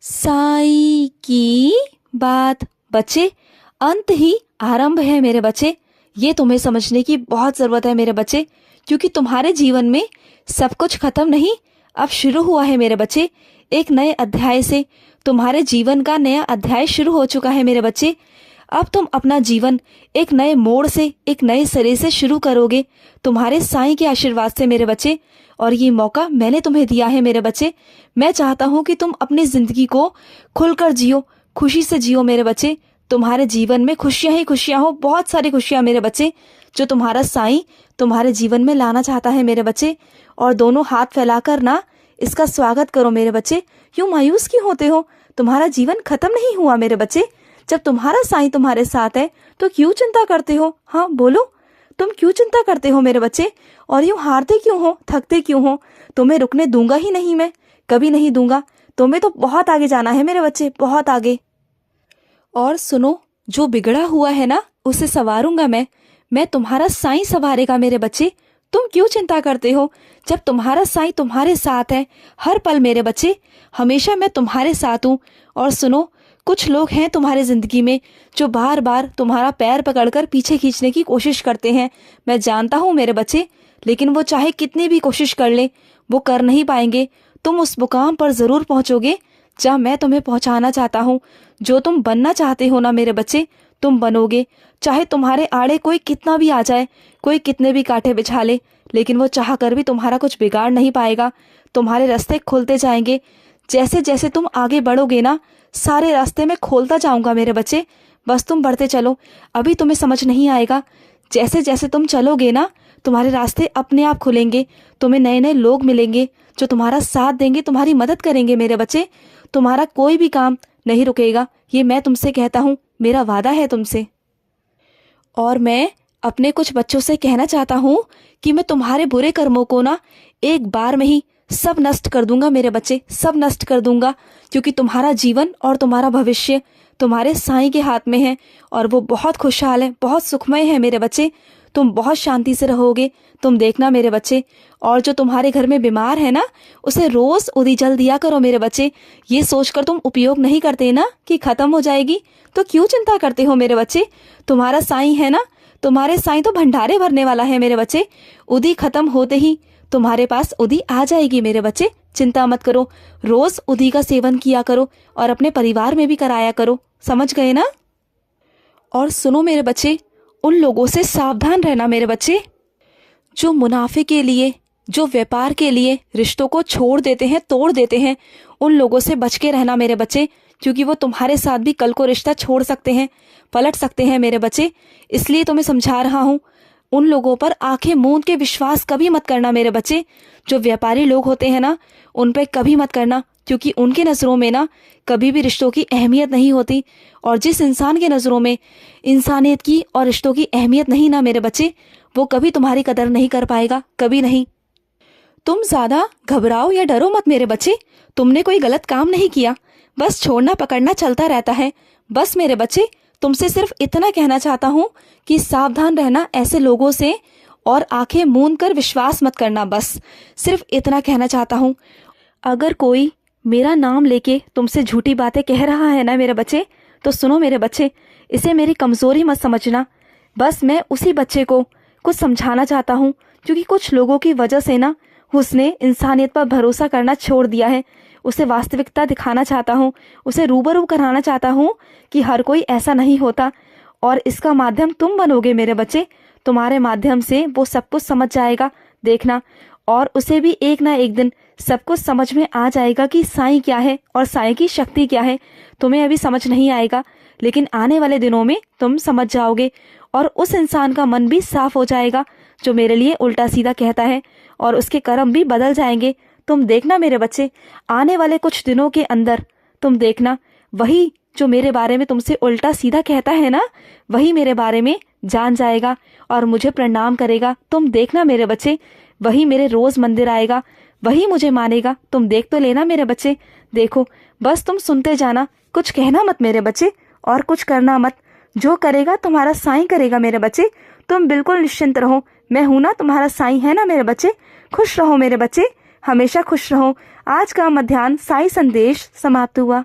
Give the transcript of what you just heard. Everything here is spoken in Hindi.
साईं की बात। बच्चे, अंत ही आरंभ है मेरे बच्चे। ये तुम्हें समझने की बहुत ज़रूरत है मेरे बच्चे, क्योंकि तुम्हारे जीवन में सब कुछ खत्म नहीं, अब शुरू हुआ है मेरे बच्चे। एक नए अध्याय से तुम्हारे जीवन का नया अध्याय शुरू हो चुका है मेरे बच्चे। अब तुम अपना जीवन एक नए मोड़ से, एक नए सिरे से शुरू करोगे, तुम्हारे साईं के आशीर्वाद से मेरे बच्चे। और ये मौका मैंने तुम्हें दिया है मेरे बच्चे। मैं चाहता हूँ कि तुम अपनी ज़िंदगी को खुलकर जियो, खुशी से जियो मेरे बच्चे। तुम्हारे जीवन में खुशियाँ ही खुशियाँ हो, बहुत सारी खुशियाँ मेरे बच्चे, जो तुम्हारा साईं तुम्हारे जीवन में लाना चाहता है मेरे बच्चे। और दोनों हाथ फैलाकर ना इसका स्वागत करो मेरे बच्चे। यूँ मायूस क्यों होते हो? तुम्हारा जीवन खत्म नहीं हुआ मेरे बच्चे। जब तुम्हारा साईं तुम्हारे साथ है तो क्यों चिंता करते हो? हाँ बोलो, तुम क्यों चिंता करते हो मेरे बच्चे? और यूँ हारते क्यों हो, थकते क्यों हो? तुम्हें रुकने दूंगा ही नहीं, मैं कभी नहीं दूंगा। तुम्हें तो बहुत आगे जाना है मेरे बच्चे, बहुत आगे। और सुनो, जो बिगड़ा हुआ है ना उसे संवारूंगा मैं तुम्हारा साईं संवारेगा मेरे बच्चे। तुम क्यों चिंता करते हो? जब तुम्हारा साईं तुम्हारे साथ है हर पल मेरे बच्चे, हमेशा मैं तुम्हारे साथ हूँ। और सुनो, कुछ लोग हैं तुम्हारे ज़िंदगी में जो बार बार तुम्हारा पैर पकड़कर पीछे खींचने की कोशिश करते हैं। मैं जानता हूँ मेरे बच्चे, लेकिन वो चाहे कितनी भी कोशिश कर ले, वो कर नहीं पाएंगे। तुम उस मुकाम पर ज़रूर पहुँचोगे जहाँ मैं तुम्हें पहुँचाना चाहता हूँ। जो तुम बनना चाहते हो ना मेरे बच्चे, तुम बनोगे। चाहे तुम्हारे आड़े कोई कितना भी आ जाए, कोई कितने भी कांटे बिछा ले, लेकिन वो चाह कर भी तुम्हारा कुछ बिगाड़ नहीं पाएगा। तुम्हारे रास्ते खुलते जाएंगे। जैसे जैसे तुम आगे बढ़ोगे ना, सारे रास्ते मैं खोलता जाऊंगा मेरे बच्चे। बस तुम बढ़ते चलो। अभी तुम्हें समझ नहीं आएगा, जैसे जैसे तुम चलोगे ना, तुम्हारे रास्ते अपने आप खुलेंगे। तुम्हें नए नए लोग मिलेंगे जो तुम्हारा साथ देंगे, तुम्हारी मदद करेंगे मेरे बच्चे। तुम्हारा कोई भी काम नहीं रुकेगा, ये मैं तुमसे कहता हूँ, मेरा वादा है तुमसे। और मैं अपने कुछ बच्चों से कहना चाहता हूँ कि मैं तुम्हारे बुरे कर्मों को ना एक बार में ही सब नष्ट कर दूंगा मेरे बच्चे, सब नष्ट कर दूंगा। क्योंकि तुम्हारा जीवन और तुम्हारा भविष्य तुम्हारे साईं के हाथ में है, और वो बहुत खुशहाल है, बहुत सुखमय है मेरे बच्चे। तुम बहुत शांति से रहोगे, तुम देखना मेरे बच्चे। और जो तुम्हारे घर में बीमार है ना, उसे रोज़ उदी जल दिया करो मेरे बच्चे। ये सोचकर तुम उपयोग नहीं करते ना कि खत्म हो जाएगी, तो क्यों चिंता करते हो मेरे बच्चे? तुम्हारा साईं है ना, तुम्हारे साईं तो भंडारे भरने वाला है मेरे बच्चे। उदी खत्म होते ही तुम्हारे पास उदी आ जाएगी मेरे बच्चे। चिंता मत करो, रोज उदी का सेवन किया करो और अपने परिवार में भी कराया करो। समझ गए ना? और सुनो मेरे बच्चे, उन लोगों से सावधान रहना मेरे बच्चे जो मुनाफे के लिए, जो व्यापार के लिए रिश्तों को छोड़ देते हैं, तोड़ देते हैं। उन लोगों से बच के रहना मेरे बच्चे, क्योंकि वो तुम्हारे साथ भी कल को रिश्ता छोड़ सकते हैं, पलट सकते हैं मेरे बच्चे। इसलिए तो मैं समझा रहा हूँ, उन लोगों पर आंखें मूंद के विश्वास कभी मत करना मेरे बच्चे। जो व्यापारी लोग होते हैं ना, उन पे कभी मत करना, क्योंकि उनके नज़रों में ना कभी भी रिश्तों की अहमियत नहीं होती। और जिस इंसान के नज़रों में इंसानियत की और रिश्तों की अहमियत नहीं ना मेरे बच्चे, वो कभी तुम्हारी कदर नहीं कर पाएगा, कभी नहीं। तुम ज़्यादा घबराओ या डरो मत मेरे बच्चे। तुमने कोई गलत काम नहीं किया, बस छोड़ना पकड़ना चलता रहता है। बस मेरे बच्चे, तुमसे सिर्फ इतना कहना चाहता हूँ कि सावधान रहना ऐसे लोगों से, और आंखें मूंद कर विश्वास मत करना। बस सिर्फ इतना कहना चाहता हूँ। अगर कोई मेरा नाम लेके तुमसे झूठी बातें कह रहा है ना मेरे बच्चे, तो सुनो मेरे बच्चे, इसे मेरी कमज़ोरी मत समझना। बस मैं उसी बच्चे को कुछ समझाना चाहता हूँ, क्योंकि कुछ लोगों की वजह से ना उसने इंसानियत पर भरोसा करना छोड़ दिया है। उसे वास्तविकता दिखाना चाहता हूँ, उसे रूबरू कराना चाहता हूँ कि हर कोई ऐसा नहीं होता। और इसका माध्यम तुम बनोगे मेरे बच्चे। तुम्हारे माध्यम से वो सब कुछ समझ जाएगा, देखना। और उसे भी एक ना एक दिन सब कुछ समझ में आ जाएगा कि साईं क्या है और साईं की शक्ति क्या है। तुम्हें अभी समझ नहीं आएगा, लेकिन आने वाले दिनों में तुम समझ जाओगे। और उस इंसान का मन भी साफ हो जाएगा जो मेरे लिए उल्टा सीधा कहता है, और उसके कर्म भी बदल जाएंगे। तुम देखना मेरे बच्चे, आने वाले कुछ दिनों के अंदर तुम देखना, वही जो मेरे बारे में तुमसे उल्टा सीधा कहता है ना, वही मेरे बारे में जान जाएगा और मुझे प्रणाम करेगा। तुम देखना मेरे बच्चे, वही मेरे रोज मंदिर आएगा, वही मुझे मानेगा। तुम देख तो लेना मेरे बच्चे, देखो। बस तुम सुनते जाना, कुछ कहना मत मेरे बच्चे, और कुछ करना मत। जो करेगा तुम्हारा साईं करेगा मेरे बच्चे। तुम बिल्कुल निश्चिंत रहो, मैं हूं ना, तुम्हारा साईं है ना मेरे बच्चे। खुश रहो मेरे बच्चे, हमेशा खुश रहो। आज का मध्याह्न साईं संदेश समाप्त हुआ।